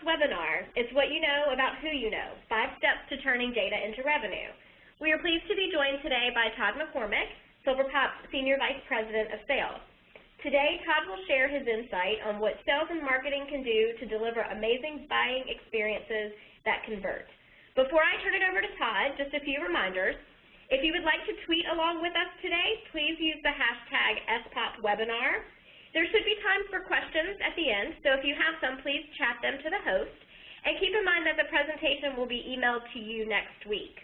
webinar. It's what you know about who you know, 5 steps to turning data into revenue. We are pleased to be joined today by Todd McCormick, SilverPop's Senior Vice President of Sales. Today, Todd will share his insight on what sales and marketing can do to deliver amazing buying experiences that convert. Before I turn it over to Todd, just a few reminders. If you would like to tweet along with us today, please use the hashtag #SPOPwebinar. There should be time for questions at the end, so if you have some, please chat them to the host. And keep in mind that the presentation will be emailed to you next week.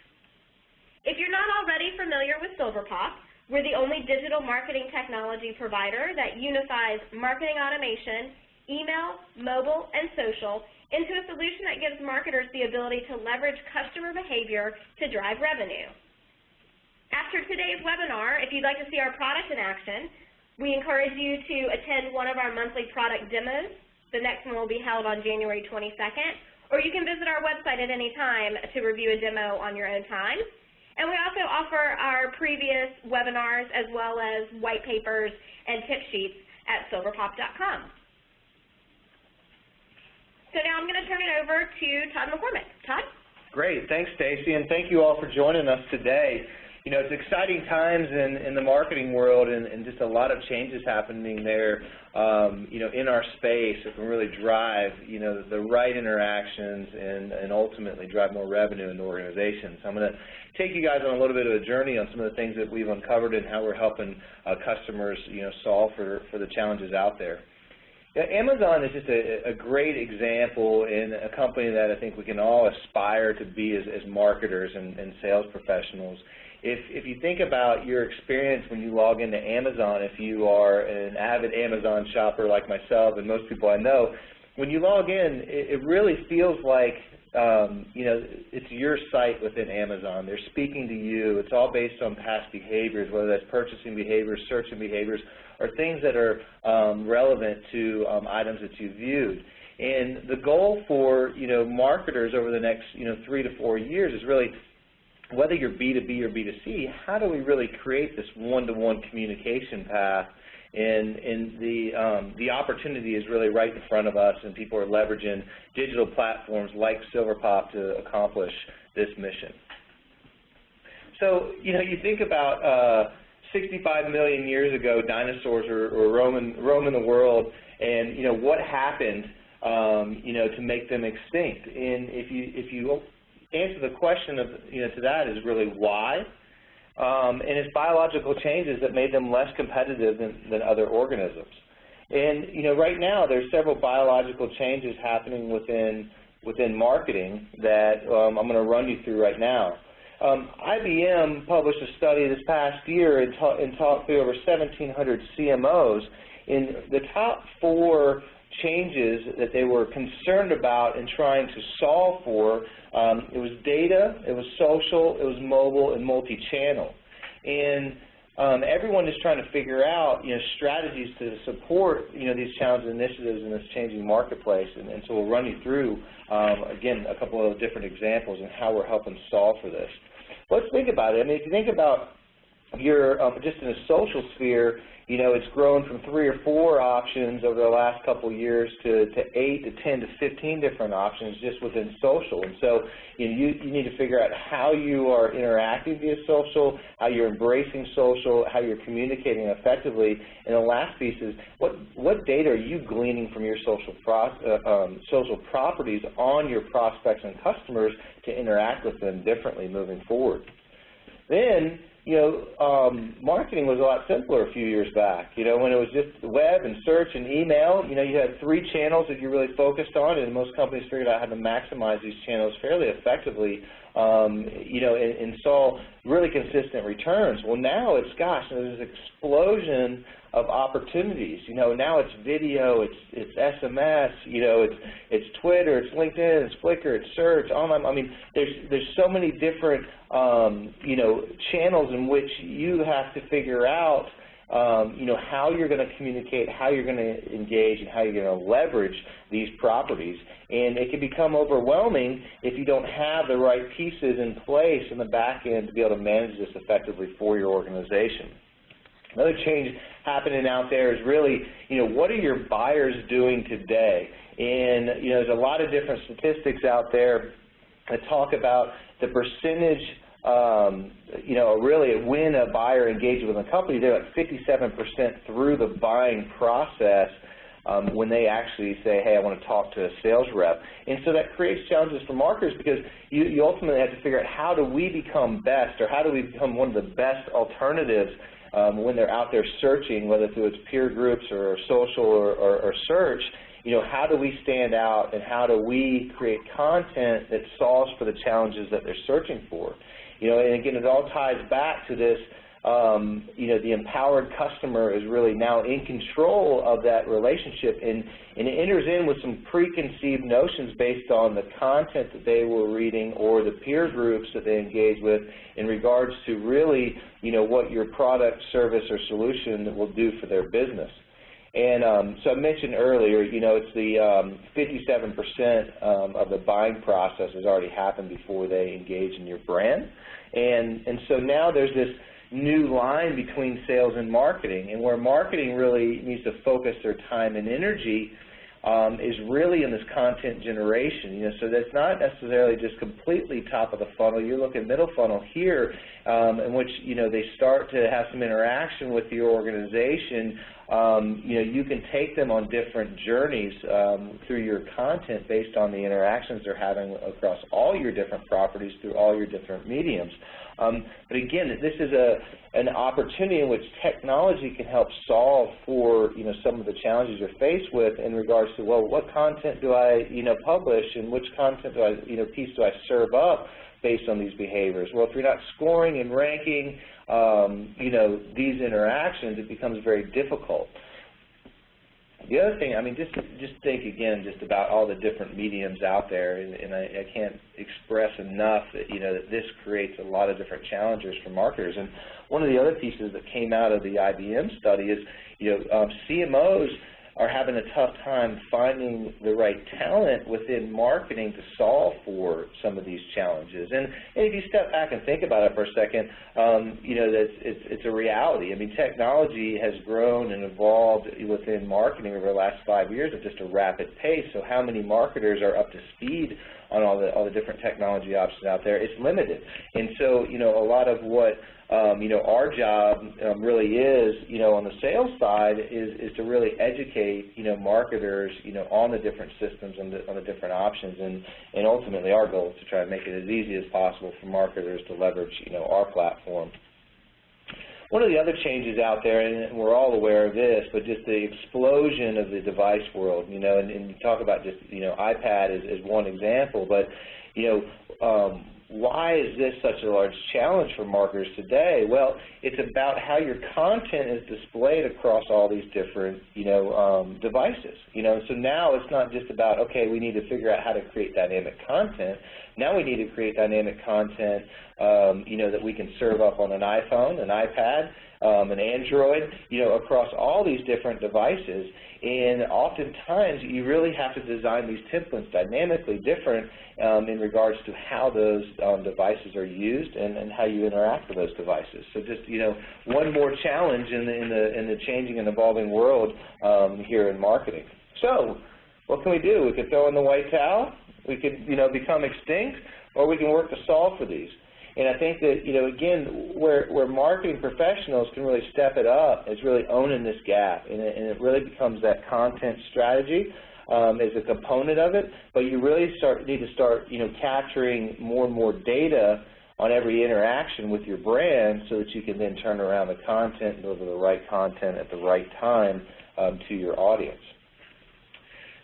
If you're not already familiar with SilverPop, we're the only digital marketing technology provider that unifies marketing automation, email, mobile, and social into a solution that gives marketers the ability to leverage customer behavior to drive revenue. After today's webinar, if you'd like to see our product in action, we encourage you to attend one of our monthly product demos. The next one will be held on January 22nd, or you can visit our website at any time to review a demo on your own time. And we also offer our previous webinars as well as white papers and tip sheets at silverpop.com. So now I'm going to turn it over to Todd McCormick. Todd? Great. Thanks, Stacy, and thank you all for joining us today. You know, it's exciting times in the marketing world and just a lot of changes happening there, you know, in our space that can really drive, you know, the right interactions and ultimately drive more revenue in the organizations. I'm going to take you guys on a little bit of a journey on some of the things that we've uncovered and how we're helping customers, you know, solve for the challenges out there. Yeah, Amazon is just a great example in a company that I think we can all aspire to be as marketers and sales professionals. If you think about your experience when you log into Amazon, if you are an avid Amazon shopper like myself and most people I know, when you log in, it really feels like you know, it's your site within Amazon. They're speaking to you. It's all based on past behaviors, whether that's purchasing behaviors, searching behaviors, or things that are relevant to items that you viewed. And the goal for, you know, marketers over the next, you know, 3 to 4 years is really, whether you're B2B or B2C, how do we really create this one-to-one communication path? And the opportunity is really right in front of us, and people are leveraging digital platforms like SilverPop to accomplish this mission. So, you know, you think about 65 million years ago, dinosaurs were roaming the world, and, you know, what happened, you know, to make them extinct? And if you answer the question of, you know, to that is really why, and it's biological changes that made them less competitive than other organisms. And, you know, right now there's several biological changes happening within marketing that I'm going to run you through right now. IBM published a study this past year and talked to over 1,700 CMOs. In the top 4 changes that they were concerned about and trying to solve for, it was data, it was social, it was mobile, and multi-channel. And everyone is trying to figure out, you know, strategies to support, you know, these challenge initiatives in this changing marketplace. And so we'll run you through, again, a couple of different examples and how we're helping solve for this. Let's think about it. I mean, if you think about your, just in a social sphere, you know, it's grown from 3 or 4 options over the last couple of years to 8 to 10 to 15 different options just within social. And so, you know, you need to figure out how you are interacting via social, how you're embracing social, how you're communicating effectively. And the last piece is, what data are you gleaning from your social properties on your prospects and customers to interact with them differently moving forward? Then, you know, marketing was a lot simpler a few years back. You know, when it was just the web and search and email, you know, you had 3 channels that you really focused on, and most companies figured out how to maximize these channels fairly effectively, you know, and saw really consistent returns. Well, now it's, gosh, there's this explosion of opportunities. You know, now it's video, it's SMS, you know, it's Twitter, it's LinkedIn, it's Flickr, it's search, online. I mean, there's so many different, you know, channels in which you have to figure out, you know, how you're going to communicate, how you're going to engage, and how you're going to leverage these properties. And it can become overwhelming if you don't have the right pieces in place in the back end to be able to manage this effectively for your organization. Another change happening out there is really, what are your buyers doing today? And, there's a lot of different statistics out there that talk about the percentage, really when a buyer engages with a company, they're like 57% through the buying process when they actually say, hey, I want to talk to a sales rep. And so that creates challenges for marketers because you ultimately have to figure out how do we become best, or how do we become one of the best alternatives when they're out there searching, whether through its peer groups or social or search. How do we stand out, and how do we create content that solves for the challenges that they're searching for? And again, it all ties back to this, the empowered customer is really now in control of that relationship, and it enters in with some preconceived notions based on the content that they were reading or the peer groups that they engage with in regards to really, what your product, service, or solution will do for their business. And so I mentioned earlier, it's the 57% of the buying process has already happened before they engage in your brand. And so now there's this new line between sales and marketing, and where marketing really needs to focus their time and energy is really in this content generation. So that's not necessarily just completely top of the funnel. You look at middle funnel here, in which they start to have some interaction with your organization. You can take them on different journeys through your content based on the interactions they're having across all your different properties through all your different mediums. But again, this is an opportunity in which technology can help solve for some of the challenges you're faced with in regards to, well, what content do I publish, and which content do I piece do I serve up based on these behaviors? Well, if you're not scoring and ranking these interactions, it becomes very difficult. The other thing, just think again just about all the different mediums out there, and I can't express enough that, that this creates a lot of different challenges for marketers. And one of the other pieces that came out of the IBM study is, CMOs are having a tough time finding the right talent within marketing to solve for some of these challenges. And if you step back and think about it for a second, it's a reality. Technology has grown and evolved within marketing over the last 5 years at just a rapid pace. So how many marketers are up to speed on all the different technology options out there? It's limited. And so, a lot of what our job really is, on the sales side, is to really educate, marketers, on the different systems and on the different options, and ultimately our goal is to try to make it as easy as possible for marketers to leverage, our platform. One of the other changes out there, and we're all aware of this, but just the explosion of the device world, and you talk about just, iPad is one example, but, why is this such a large challenge for marketers today? Well, it's about how your content is displayed across all these different, devices. So now it's not just about, okay, we need to figure out how to create dynamic content. Now we need to create dynamic content, that we can serve up on an iPhone, an iPad, an Android, across all these different devices. And oftentimes you really have to design these templates dynamically different in regards to how those devices are used and how you interact with those devices. So just one more challenge in the changing and evolving world here in marketing. So what can we do? We could throw in the white towel, we could become extinct, or we can work to solve for these. And I think that, again, where marketing professionals can really step it up is really owning this gap. And it really becomes that content strategy as a component of it. But you really need to start, capturing more and more data on every interaction with your brand so that you can then turn around the content and deliver the right content at the right time to your audience.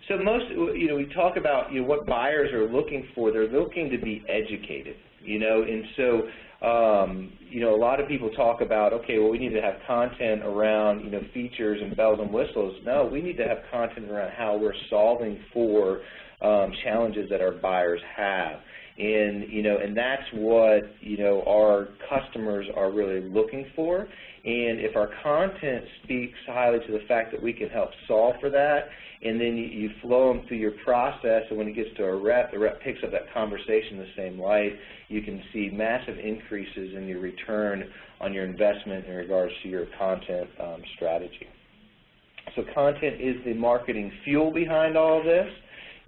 So we talk about, what buyers are looking for. They're looking to be educated. And so, a lot of people talk about, okay, well, we need to have content around, features and bells and whistles. No, we need to have content around how we're solving for challenges that our buyers have. And, and that's what, our customers are really looking for. And if our content speaks highly to the fact that we can help solve for that, and then you flow them through your process, and when it gets to a rep, the rep picks up that conversation the same light. You can see massive increases in your return on your investment in regards to your content strategy. So content is the marketing fuel behind all of this,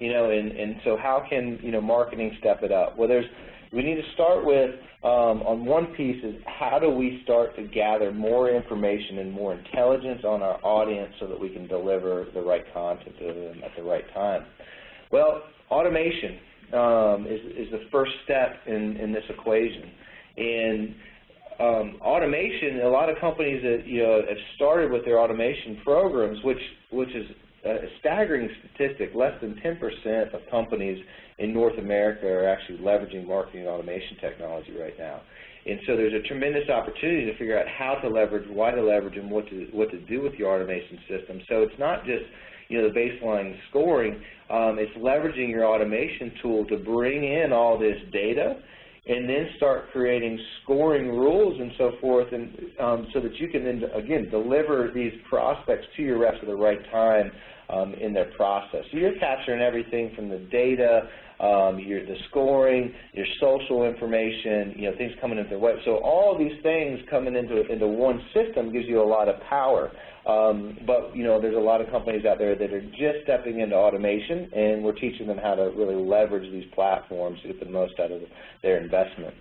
and so how can, marketing step it up? Well, we need to start with, on one piece is how do we start to gather more information and more intelligence on our audience so that we can deliver the right content to them at the right time? Well, automation is the first step in this equation. And automation, a lot of companies that have started with their automation programs, which is a staggering statistic. Less than 10% of companies in North America are actually leveraging marketing automation technology right now. And so there's a tremendous opportunity to figure out how to leverage, why to leverage, and what to do with your automation system. So it's not just the baseline scoring, it's leveraging your automation tool to bring in all this data and then start creating scoring rules and so forth, and so that you can then, again, deliver these prospects to your reps at the right time in their process. So you're capturing everything from the data, the scoring, your social information, things coming into the web. So all these things coming into one system gives you a lot of power. But there's a lot of companies out there that are just stepping into automation, and we're teaching them how to really leverage these platforms to get the most out of their investment.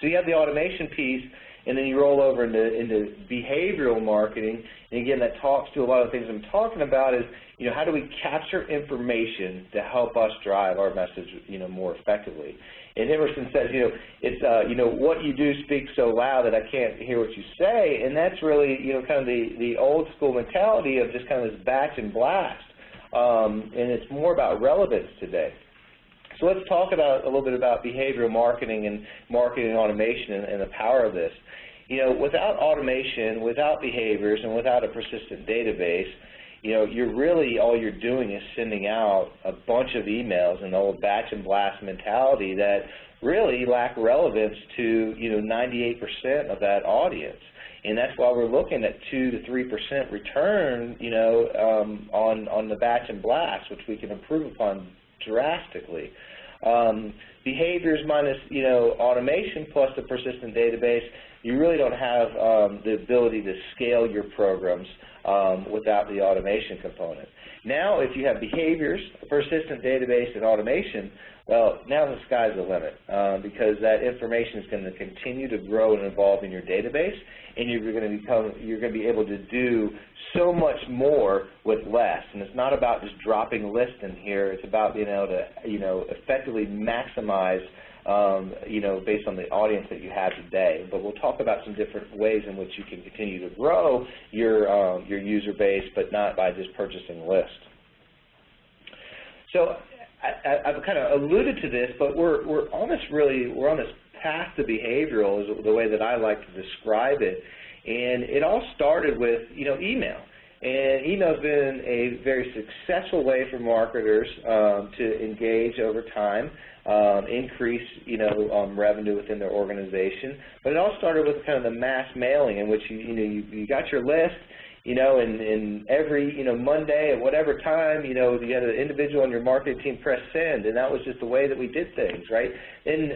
So you have the automation piece, and then you roll over into behavioral marketing. And again, that talks to a lot of things I'm talking about is, how do we capture information to help us drive our message, more effectively? And Emerson says, it's, what you do speaks so loud that I can't hear what you say. And that's really, kind of the old school mentality of just kind of this batch and blast. And it's more about relevance today. So let's talk a little bit about behavioral marketing and marketing automation and the power of this. Without automation, without behaviors, and without a persistent database, you're really, all you're doing is sending out a bunch of emails in the old batch and blast mentality that really lack relevance to, 98% of that audience. And that's why we're looking at 2 to 3% return, on the batch and blast, which we can improve upon drastically. Behaviors minus, automation plus the persistent database, you really don't have the ability to scale your programs without the automation component. Now, if you have behaviors, a persistent database, and automation, well, now the sky's the limit because that information is going to continue to grow and evolve in your database, and you're going to be able to do so much more with less. And it's not about just dropping lists in here. It's about being able to, effectively maximize, based on the audience that you have today. But we'll talk about some different ways in which you can continue to grow your user base, but not by just purchasing lists. So I've kind of alluded to this, but we're on this path to behavioral is the way that I like to describe it. And it all started with, email. And email has been a very successful way for marketers to engage over time, increase, revenue within their organization. But it all started with kind of the mass mailing in which you got your list, and every, Monday at whatever time, you had an individual on your marketing team press send, and that was just the way that we did things, right? Then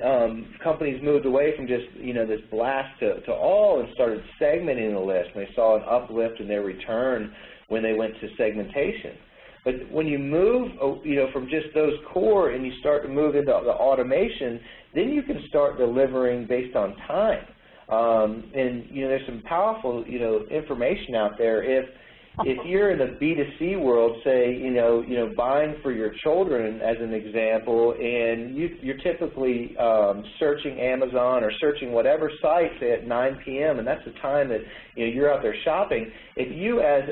companies moved away from just, this blast to all and started segmenting the list, and they saw an uplift in their return when they went to segmentation. But when you move, from just those core and you start to move into the automation, then you can start delivering based on time. And there's some powerful information out there. If you're in the B2C world, say buying for your children as an example, and you're typically searching Amazon or searching whatever site, say at 9 p.m., and that's the time that you're out there shopping. If you as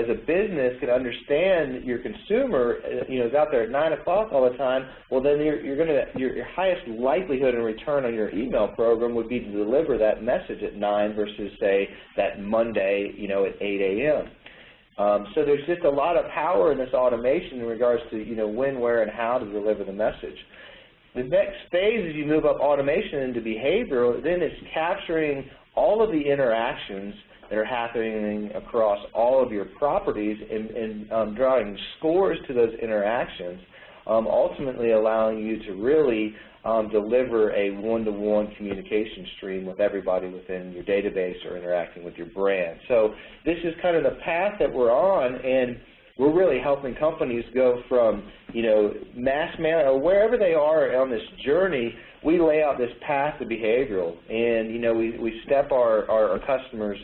a business can understand your consumer is out there at 9 o'clock all the time, well then your highest likelihood in return on your email program would be to deliver that message at 9 versus say that Monday at 8 a.m. So there's just a lot of power in this automation in regards to when, where, and how to deliver the message. The next phase as you move up automation into behavioral, then it's capturing all of the interactions that are happening across all of your properties and drawing scores to those interactions, ultimately allowing you to really deliver a one-to-one communication stream with everybody within your database or interacting with your brand. So this is kind of the path that we're on, and we're really helping companies go from, mass mail or wherever they are on this journey. We lay out this path to behavioral, and we step our customers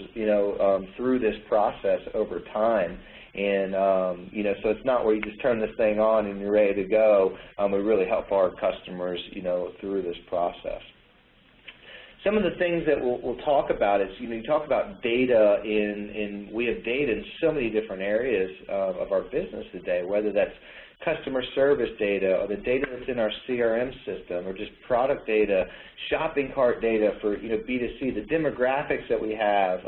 through this process over time. And so it's not where you just turn this thing on and you're ready to go. We really help our customers through this process. Some of the things that we'll talk about is, you talk about data we have data in so many different areas of our business today, whether that's customer service data or the data that's in our CRM system or just product data, shopping cart data for B2C, the demographics that we have,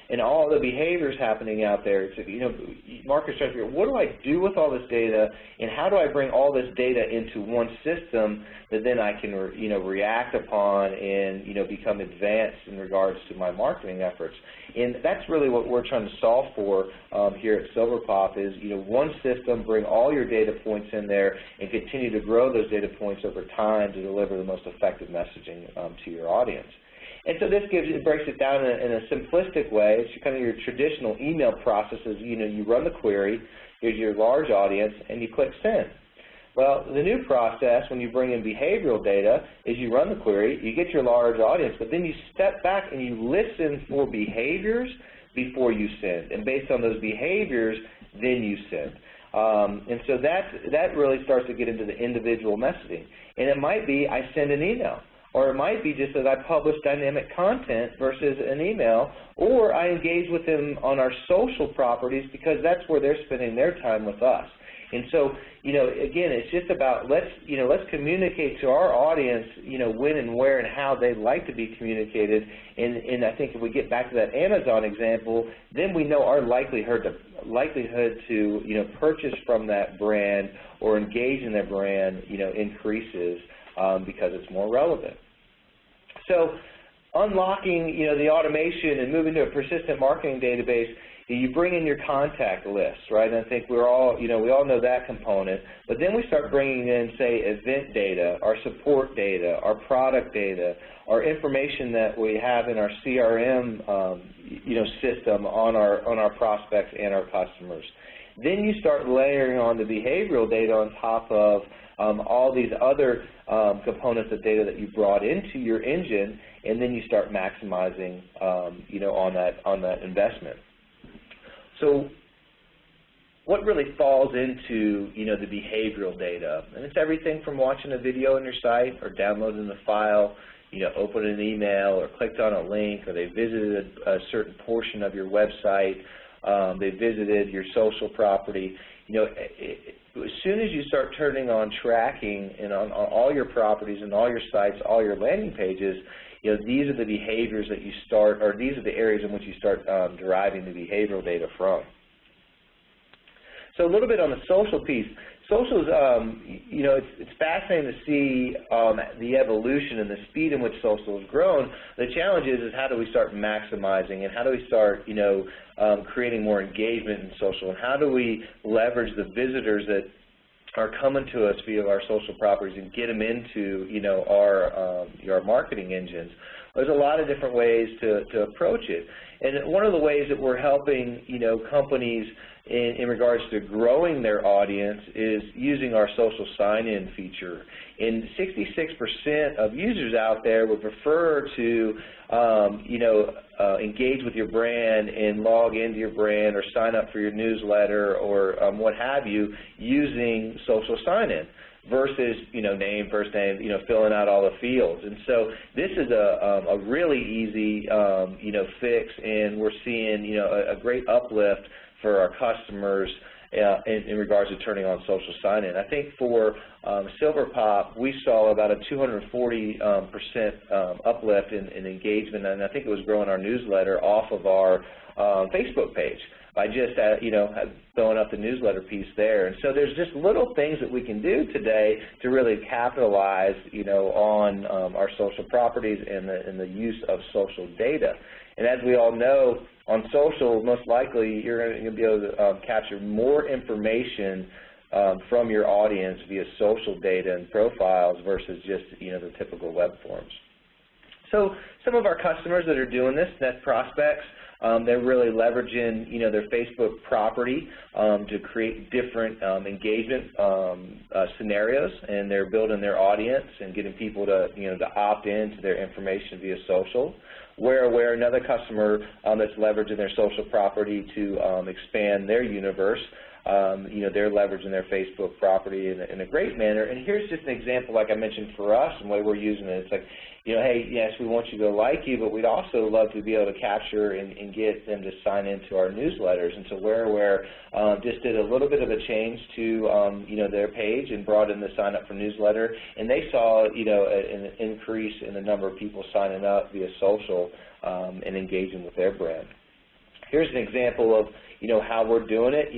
and all the behaviors happening out there. It's, marketers try to figure out, what do I do with all this data, and how do I bring all this data into one system that then I can react upon and become advanced in regards to my marketing efforts. And that's really what we're trying to solve for here at SilverPop is one system, bring all your data points in there and continue to grow those data points over time to deliver the most effective messaging to your audience. And so this breaks it down in a simplistic way. It's kind of your traditional email processes. You run the query, here's your large audience, and you click send. Well, the new process when you bring in behavioral data is you run the query, you get your large audience, but then you step back and you listen for behaviors before you send. And based on those behaviors, then you send. And so that really starts to get into the individual messaging. And it might be I send an email, or it might be just that I publish dynamic content versus an email, or I engage with them on our social properties because that's where they're spending their time with us. And so, again, it's just about let's communicate to our audience, when and where and how they'd like to be communicated. And I think if we get back to that Amazon example, then we know our likelihood to purchase from that brand or engage in that brand, increases because it's more relevant. So unlocking, the automation and moving to a persistent marketing database, you bring in your contact list, right? And I think we all know that component. But then we start bringing in, say, event data, our support data, our product data, our information that we have in our CRM, system on our prospects and our customers. Then you start layering on the behavioral data on top of all these other components of data that you brought into your engine, and then you start maximizing, on that investment. So what really falls into, the behavioral data? And it's everything from watching a video on your site or downloading the file, opening an email or clicked on a link, or they visited a certain portion of your website, they visited your social property. As soon as you start turning on tracking and on all your properties and all your sites, all your landing pages, these are the behaviors that you start, or these are the areas in which you start deriving the behavioral data from. So a little bit on the social piece. Social is, it's fascinating to see the evolution and the speed in which social has grown. The challenge is how do we start maximizing, and how do we start, creating more engagement in social, and how do we leverage the visitors that are coming to us via our social properties and get them into, our marketing engines. There's a lot of different ways to approach it. And one of the ways that we're helping, companies in regards to growing their audience is using our social sign-in feature. And 66% of users out there would prefer to, engage with your brand and log into your brand or sign up for your newsletter or what have you using social sign-in versus, name, first name, filling out all the fields. And so this is a really easy, fix, and we're seeing, a great uplift for our customers in regards to turning on social sign-in. I think for SilverPop, we saw about a 240% uplift in engagement, and I think it was growing our newsletter off of our Facebook page. by just, throwing up the newsletter piece there. And so there's just little things that we can do today to really capitalize, on our social properties and the use of social data. And as we all know, on social, most likely you're going to be able to capture more information from your audience via social data and profiles versus just, the typical web forms. So some of our customers that are doing this, net prospects, they're really leveraging, their Facebook property to create different engagement scenarios, and they're building their audience and getting people to, to opt into their information via social. Where another customer that's leveraging their social property to expand their universe, they're leveraging their Facebook property in a great manner. And here's just an example, like I mentioned, for us and the way we're using it. It's like, hey, yes, we want you to like you, but we'd also love to be able to capture and get them to sign into our newsletters. And so where just did a little bit of a change to, their page and brought in the sign up for newsletter, and they saw, an increase in the number of people signing up via social and engaging with their brand. Here's an example of, how we're doing it,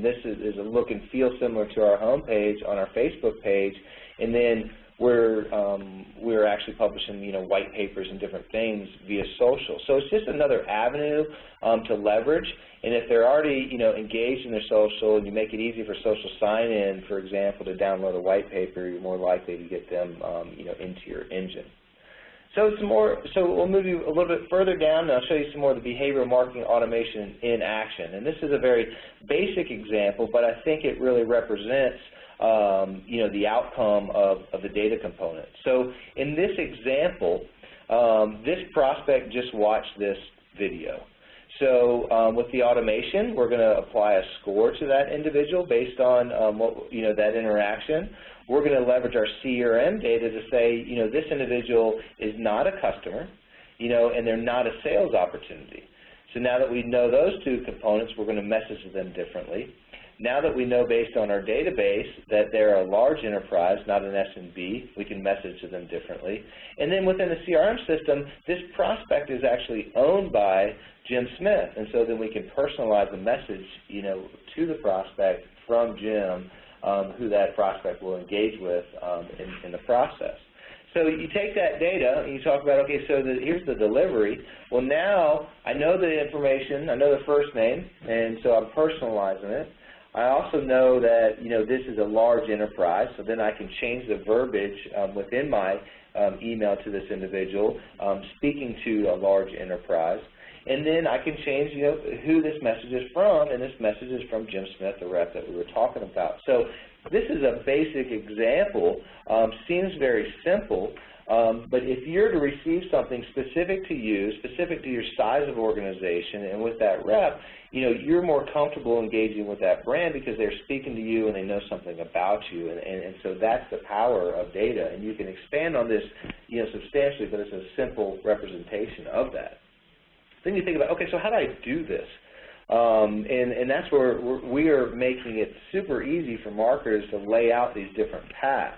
this is a look and feel similar to our homepage on our Facebook page, and then we're actually publishing, white papers and different things via social. So it's just another avenue to leverage, and if they're already, engaged in their social and you make it easy for social sign-in, for example, to download a white paper, you're more likely to get them, into your engine. So we'll move you a little bit further down, and I'll show you some more of the behavioral marketing automation in action. And this is a very basic example, but I think it really represents, the outcome of the data component. So in this example, this prospect just watched this video. So with the automation, we're going to apply a score to that individual based on that interaction. We're going to leverage our CRM data to say, this individual is not a customer, and they're not a sales opportunity. So now that we know those two components, we're going to message them differently. Now that we know based on our database that they're a large enterprise, not an SMB, we can message to them differently. And then within the CRM system, this prospect is actually owned by Jim Smith, and so then we can personalize the message, to the prospect from Jim, who that prospect will engage with in the process. So you take that data and you talk about, okay, so here's the delivery. Well, now I know the information, I know the first name, and so I'm personalizing it. I also know that, this is a large enterprise, so then I can change the verbiage within my email to this individual, speaking to a large enterprise. And then I can change, who this message is from, and this message is from Jim Smith, the rep that we were talking about. So this is a basic example, seems very simple, but if you're to receive something specific to you, specific to your size of organization, and with that rep, you're more comfortable engaging with that brand because they're speaking to you and they know something about you, and so that's the power of data. And you can expand on this, substantially, but it's a simple representation of that. Then you think about, okay, so how do I do this? And that's where we are making it super easy for marketers to lay out these different paths.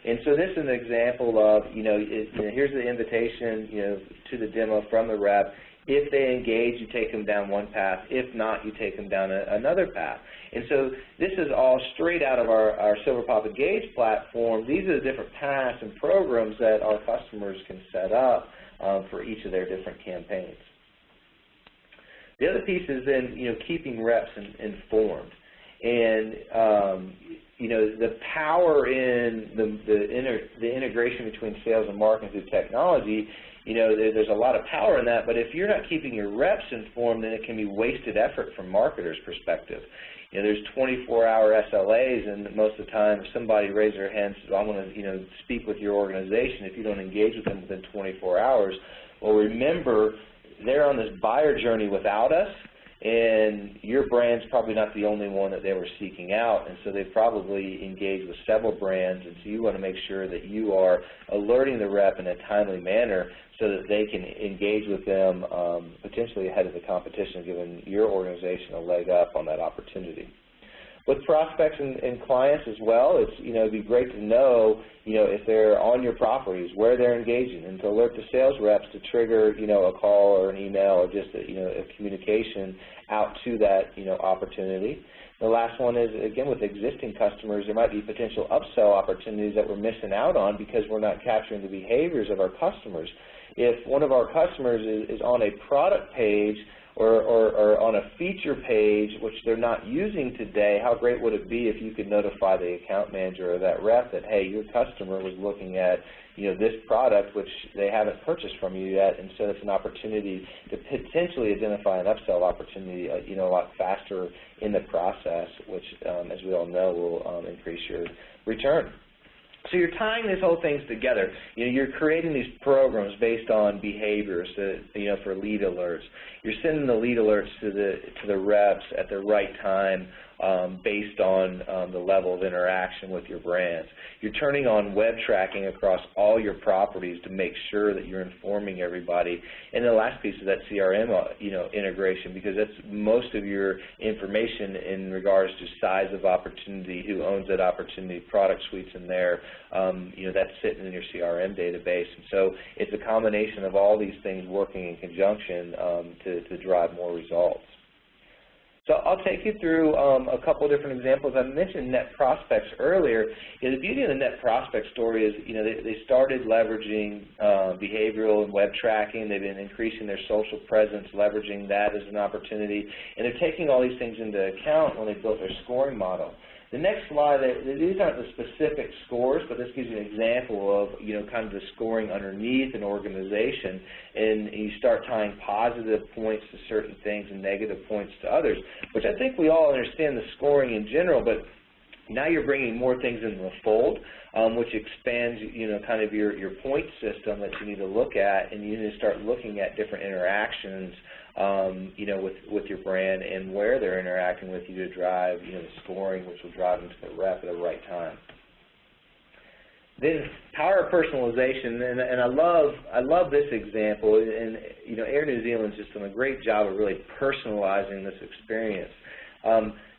And so this is an example of, here's the invitation, to the demo from the rep. If they engage, you take them down one path. If not, you take them down another path. And so this is all straight out of our SilverPop Engage platform. These are the different paths and programs that our customers can set up for each of their different campaigns. The other piece is then, keeping reps informed. And, the power in the integration between sales and marketing through technology, there's a lot of power in that, but if you're not keeping your reps informed, then it can be wasted effort from marketers' perspective. There's 24-hour SLAs, and most of the time, if somebody raises their hand and says, well, I want to, speak with your organization, if you don't engage with them within 24 hours, well, remember, they're on this buyer journey without us, and your brand's probably not the only one that they were seeking out, and so they've probably engaged with several brands, and so you want to make sure that you are alerting the rep in a timely manner so that they can engage with them potentially ahead of the competition, giving your organization a leg up on that opportunity. With prospects and clients as well, it's, it'd be great to know, if they're on your properties, where they're engaging, and to alert the sales reps to trigger, a call or an email or just, a communication out to that, opportunity. The last one is, again, with existing customers, there might be potential upsell opportunities that we're missing out on because we're not capturing the behaviors of our customers. If one of our customers is on a product page or on a feature page which they're not using today, how great would it be if you could notify the account manager or that rep that, hey, your customer was looking at this product which they haven't purchased from you yet, and so it's an opportunity to potentially identify an upsell opportunity a lot faster in the process, which as we all know will increase your return. So you're tying these whole things together. You're creating these programs based on behaviors, for lead alerts. You're sending the lead alerts to the reps at the right time based on the level of interaction with your brands. You're turning on web tracking across all your properties to make sure that you're informing everybody. And the last piece is that CRM, integration, because that's most of your information in regards to size of opportunity, who owns that opportunity, product suites in there. That's sitting in your CRM database. And so it's a combination of all these things working in conjunction to drive more results. So I'll take you through a couple of different examples. I mentioned net prospects earlier. The beauty of the net prospect story is, they started leveraging behavioral and web tracking. They've been increasing their social presence, leveraging that as an opportunity, and they're taking all these things into account when they built their scoring model. The next slide, these aren't the specific scores, but this gives you an example of, kind of the scoring underneath an organization, and you start tying positive points to certain things and negative points to others, which I think we all understand the scoring in general, but now you're bringing more things into the fold, which expands, kind of your point system that you need to look at, and you need to start looking at different interactions, with your brand and where they're interacting with you to drive, the scoring, which will drive them to the rep at the right time. Then power of personalization, and I love this example, and Air New Zealand's just done a great job of really personalizing this experience.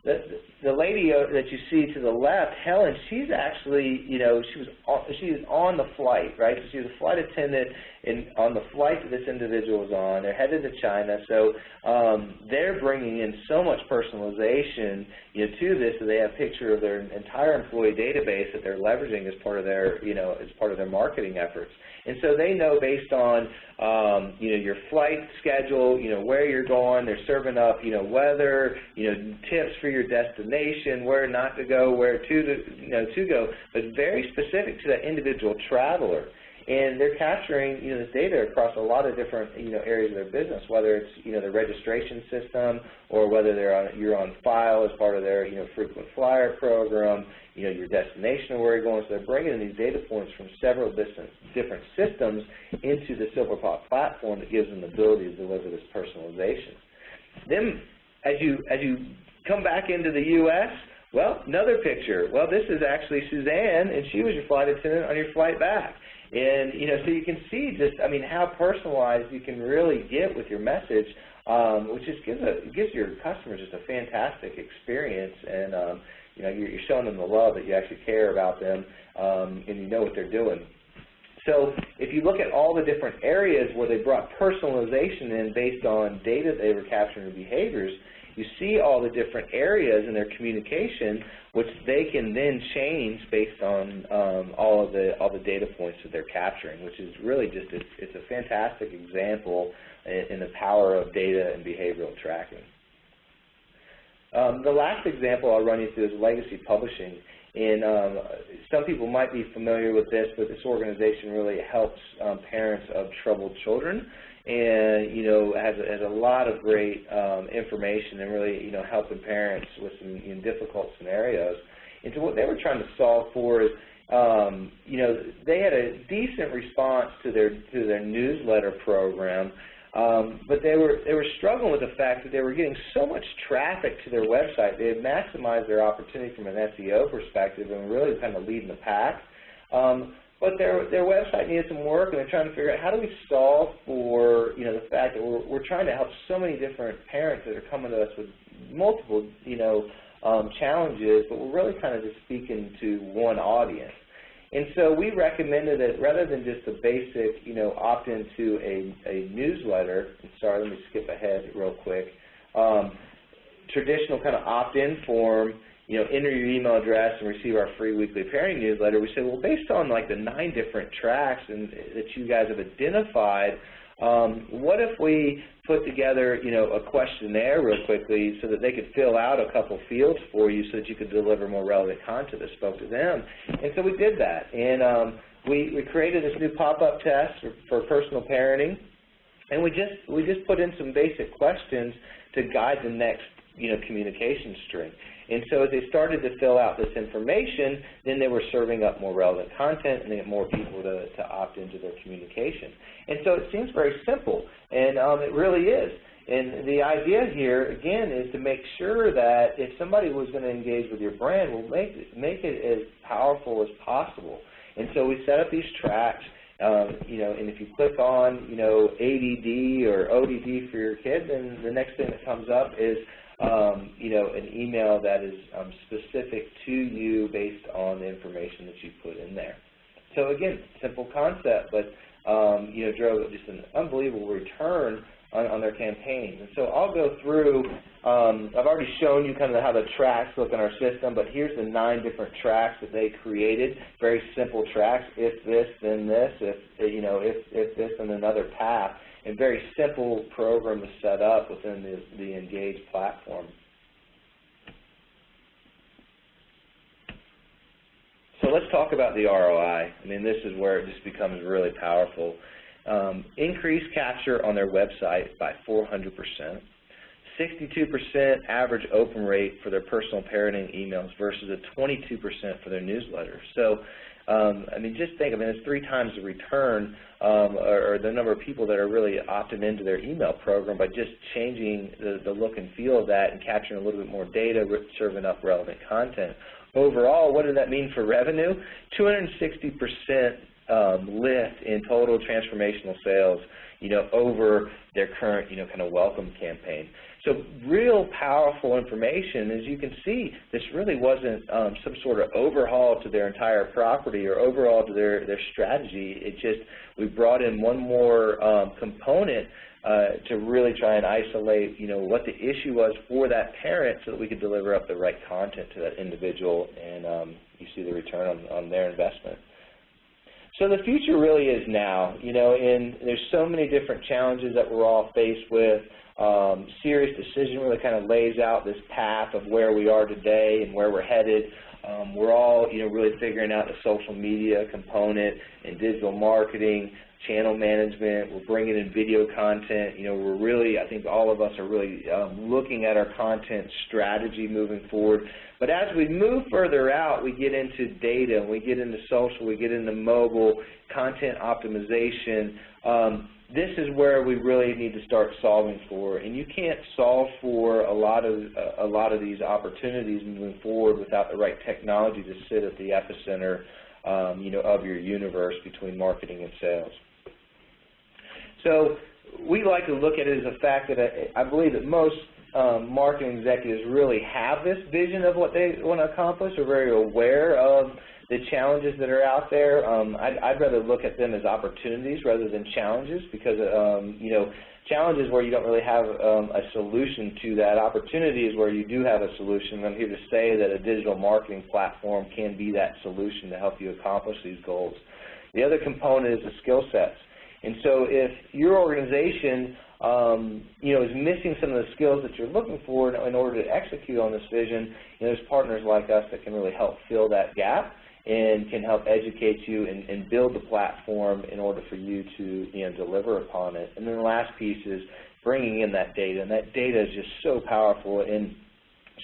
The lady that you see to the left, Helen, she's actually, she was on the flight, right? So she was a flight attendant on the flight that this individual was on. They're headed to China, so they're bringing in so much personalization, to this. So they have a picture of their entire employee database that they're leveraging as part of their, as part of their marketing efforts. And so they know based on, your flight schedule, where you're going. They're serving up, weather, tips for your destination, where not to go, where to go, but very specific to that individual traveler. And they're capturing, this data across a lot of different, areas of their business, whether it's, the registration system or whether you're on file as part of their, frequent flyer program, your destination or where you're going. So they're bringing in these data points from several different systems into the SilverPop platform that gives them the ability to deliver this personalization. Then, as you come back into the U.S., well, another picture. Well, this is actually Suzanne, and she was your flight attendant on your flight back. And, so you can see just, how personalized you can really get with your message, which just gives your customers just a fantastic experience, and, you're showing them the love that you actually care about them, and you know what they're doing. So if you look at all the different areas where they brought personalization in based on data they were capturing behaviors, you see all the different areas in their communication, which they can then change based on all the data points that they're capturing, which is really just it's a fantastic example in the power of data and behavioral tracking. The last example I'll run you through is Legacy Publishing. And some people might be familiar with this, but this organization really helps parents of troubled children, and has a lot of great information and really helping parents with some difficult scenarios. And so what they were trying to solve for is they had a decent response to their newsletter program. But they were struggling with the fact that they were getting so much traffic to their website. They had maximized their opportunity from an SEO perspective and really kind of leading the pack. But their website needed some work, and they're trying to figure out how do we solve for the fact that we're trying to help so many different parents that are coming to us with multiple challenges, but we're really kind of just speaking to one audience. And so we recommended that rather than just a basic, opt-in to a newsletter, and sorry, let me skip ahead real quick, traditional kind of opt-in form, enter your email address and receive our free weekly parenting newsletter, we said, well, based on like the 9 different tracks that you guys have identified, what if we put together, a questionnaire real quickly so that they could fill out a couple fields for you so that you could deliver more relevant content that spoke to them. And so we did that. And we created this new pop-up test for personal parenting. And we just put in some basic questions to guide the next, communication string. And so as they started to fill out this information, then they were serving up more relevant content and they get more people to opt into their communication. And so it seems very simple, and it really is. And the idea here, again, is to make sure that if somebody was going to engage with your brand, we'll make it as powerful as possible. And so we set up these tracks, and if you click on, ADD or ODD for your kid, then the next thing that comes up is an email that is specific to you based on the information that you put in there. So again, simple concept, but drove just an unbelievable return on their campaigns. And so I'll go through, I've already shown you kind of how the tracks look in our system, but here's the 9 different tracks that they created, very simple tracks, if this, then this, if this, then another path. And very simple program to set up within the Engage platform. So let's talk about the ROI. I mean, this is where it just becomes really powerful. Increased capture on their website by 400%. 62% average open rate for their personal parenting emails versus a 22% for their newsletter. So, just think, it's 3 times the return or the number of people that are really opting into their email program by just changing the look and feel of that and capturing a little bit more data, serving up relevant content. Overall, what did that mean for revenue? 260% lift in total transformational sales, over their current, kind of welcome campaign. So real powerful information. As you can see, this really wasn't some sort of overhaul to their entire property or overhaul to their strategy. It just, we brought in one more component to really try and isolate, what the issue was for that parent so that we could deliver up the right content to that individual, and you see the return on their investment. So the future really is now, and there's so many different challenges that we're all faced with. Serious Decision really kind of lays out this path of where we are today and where we're headed. We're all, really figuring out the social media component and digital marketing, channel management. We're bringing in video content. We're really, I think all of us are really looking at our content strategy moving forward. But as we move further out, we get into data, we get into social, we get into mobile, content optimization. This is where we really need to start solving for, and you can't solve for a lot of these opportunities moving forward without the right technology to sit at the epicenter, of your universe between marketing and sales. So we like to look at it as a fact that I believe that most marketing executives really have this vision of what they want to accomplish, are very aware of the challenges that are out there. I'd rather look at them as opportunities rather than challenges, because challenges where you don't really have a solution to that. Opportunity is where you do have a solution. I'm here to say that a digital marketing platform can be that solution to help you accomplish these goals. The other component is the skill sets. And so if your organization is missing some of the skills that you're looking for in order to execute on this vision, there's partners like us that can really help fill that gap and can help educate you and build the platform in order for you to deliver upon it. And then the last piece is bringing in that data, and that data is just so powerful. And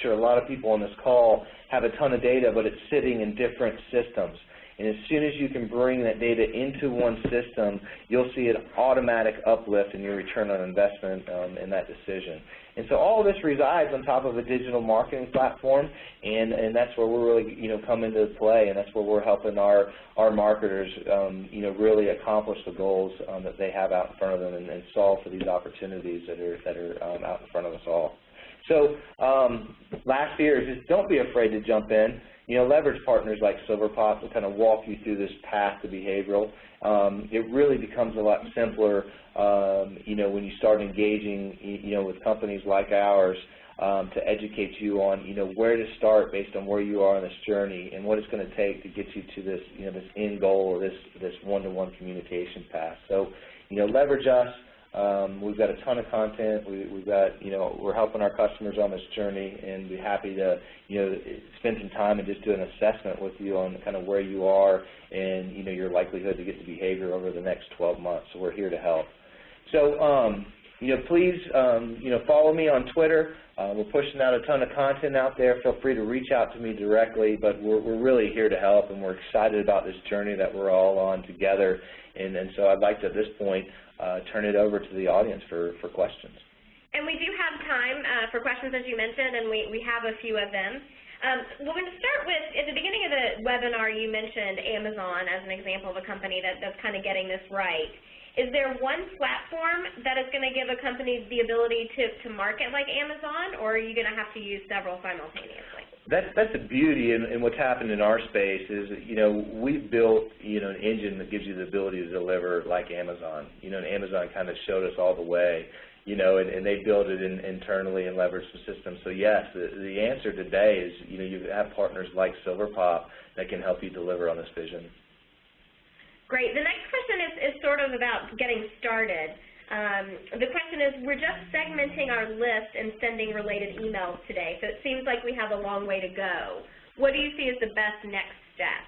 sure, a lot of people on this call have a ton of data, but it's sitting in different systems. And as soon as you can bring that data into one system, you'll see an automatic uplift in your return on investment in that decision. And so all of this resides on top of a digital marketing platform, and that's where we're really come into play, and that's where we're helping our marketers really accomplish the goals that they have out in front of them and solve for these opportunities that are out in front of us all. So last year, just don't be afraid to jump in. Leverage partners like SilverPop will kind of walk you through this path to behavioral. It really becomes a lot simpler, when you start engaging, with companies like ours to educate you on, where to start based on where you are on this journey and what it's going to take to get you to this, this end goal or this one-to-one communication path. So, leverage us. We've got a ton of content. We've got, we're helping our customers on this journey, and we're happy to, spend some time and just do an assessment with you on kind of where you are and, your likelihood to get to behavior over the next 12 months. So we're here to help. So, please, follow me on Twitter. We're pushing out a ton of content out there. Feel free to reach out to me directly, but we're really here to help, and we're excited about this journey that we're all on together. And so I'd like to, at this point, turn it over to the audience for questions. And we do have time for questions, as you mentioned, and we have a few of them. We're going to start with, at the beginning of the webinar, you mentioned Amazon as an example of a company that's kind of getting this right. Is there one platform that is going to give a company the ability to market like Amazon, or are you going to have to use several simultaneously? That's the beauty in what's happened in our space is, we've built, an engine that gives you the ability to deliver like Amazon. And Amazon kind of showed us all the way, and they built it internally and leveraged the system. So yes, the answer today is, you have partners like SilverPop that can help you deliver on this vision. Great. The next question is sort of about getting started. The question is, we're just segmenting our list and sending related emails today, so it seems like we have a long way to go. What do you see as the best next step?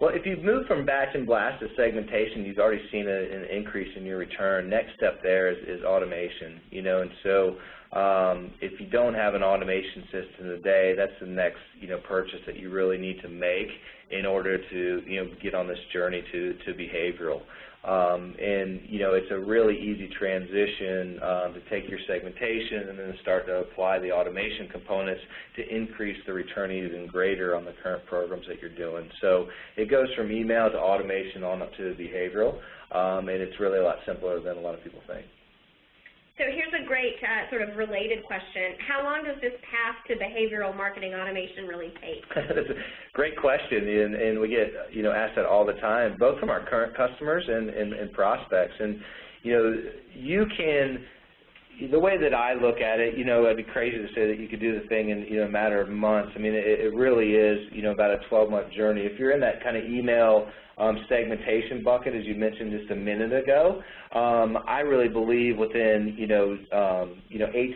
Well, if you've moved from batch and blast to segmentation, you've already seen an increase in your return. Next step there is automation, and so if you don't have an automation system today, that's the next, purchase that you really need to make in order to, get on this journey to behavioral. And, it's a really easy transition to take your segmentation and then start to apply the automation components to increase the return even greater on the current programs that you're doing. So it goes from email to automation on up to behavioral, and it's really a lot simpler than a lot of people think. So here's a great sort of related question. How long does this path to behavioral marketing automation really take? That's a great question, and we get asked that all the time, both from our current customers and prospects. And you can, the way that I look at it, I'd be crazy to say that you could do the thing in a matter of months. I mean, it really is about a 12-month journey. If you're in that kind of email segmentation bucket, as you mentioned just a minute ago, I really believe within 8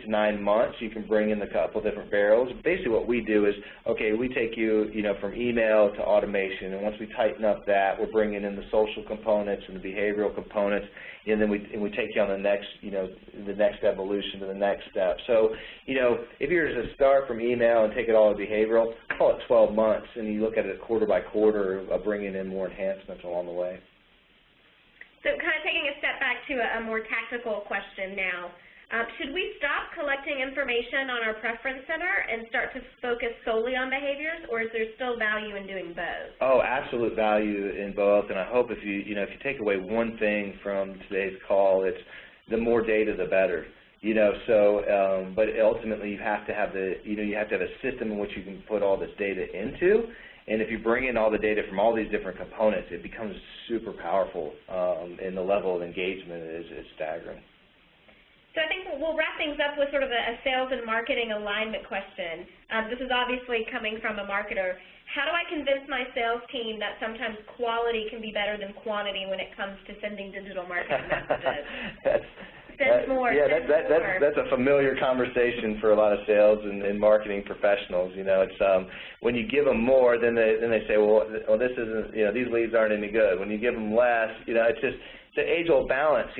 to 9 months you can bring in a couple different barrels. Basically, what we do is, okay, we take you from email to automation, and once we tighten up that, we're bringing in the social components and the behavioral components, and then we take you on the next the next evolution to the next step. So if you're to start from email and take it all to behavioral, call it 12 months, and you look at it quarter by quarter of bringing in more enhancements along the way. So kind of taking a step back to a more tactical question now. Should we stop collecting information on our preference center and start to focus solely on behaviors, or is there still value in doing both? Oh, absolute value in both, and I hope if you if you take away one thing from today's call, it's the more data, the better. But ultimately you have to have you have to have a system in which you can put all this data into. And if you bring in all the data from all these different components, it becomes super powerful, and the level of engagement is staggering. So I think we'll wrap things up with sort of a sales and marketing alignment question. This is obviously coming from a marketer. How do I convince my sales team that sometimes quality can be better than quantity when it comes to sending digital marketing messages? That's a familiar conversation for a lot of sales and marketing professionals. It's when you give them more, then they say, well, this isn't, these leads aren't any good. When you give them less, it's just the age-old balance.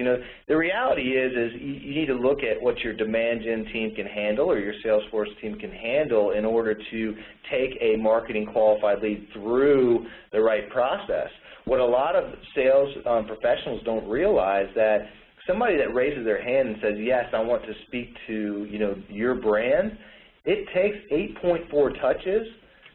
The reality is you need to look at what your demand gen team can handle or your Salesforce team can handle in order to take a marketing qualified lead through the right process. What a lot of sales professionals don't realize that somebody that raises their hand and says, yes, I want to speak to, your brand, it takes 8.4 touches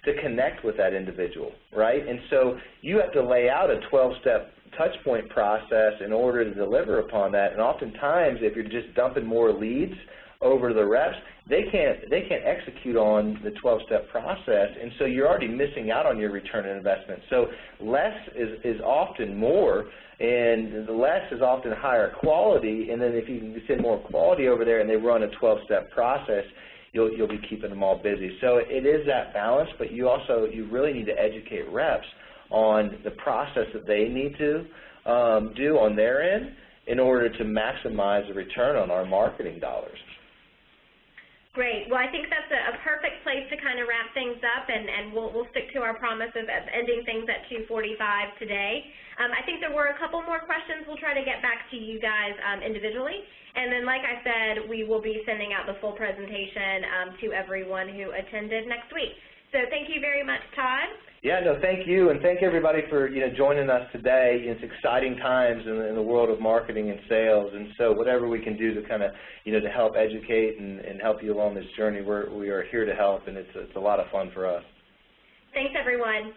to connect with that individual, right? And so you have to lay out a 12-step touch point process in order to deliver upon that. And oftentimes, if you're just dumping more leads over the reps, they can't execute on the 12-step process, and so you're already missing out on your return on investment. So less is often more, and the less is often higher quality, and then if you can send more quality over there and they run a 12-step process, you'll be keeping them all busy. So it is that balance, but you really need to educate reps on the process that they need to do on their end in order to maximize the return on our marketing dollars. Great. Well, I think that's a perfect place to kind of wrap things up, and we'll stick to our promise of ending things at 2:45 today. I think there were a couple more questions. We'll try to get back to you guys individually. And then, like I said, we will be sending out the full presentation to everyone who attended next week. So thank you very much, Todd. Yeah, no, thank you, and thank everybody for joining us today. It's exciting times in the world of marketing and sales, and so whatever we can do to kind of to help educate and help you along this journey, we are here to help, and it's a lot of fun for us. Thanks, everyone.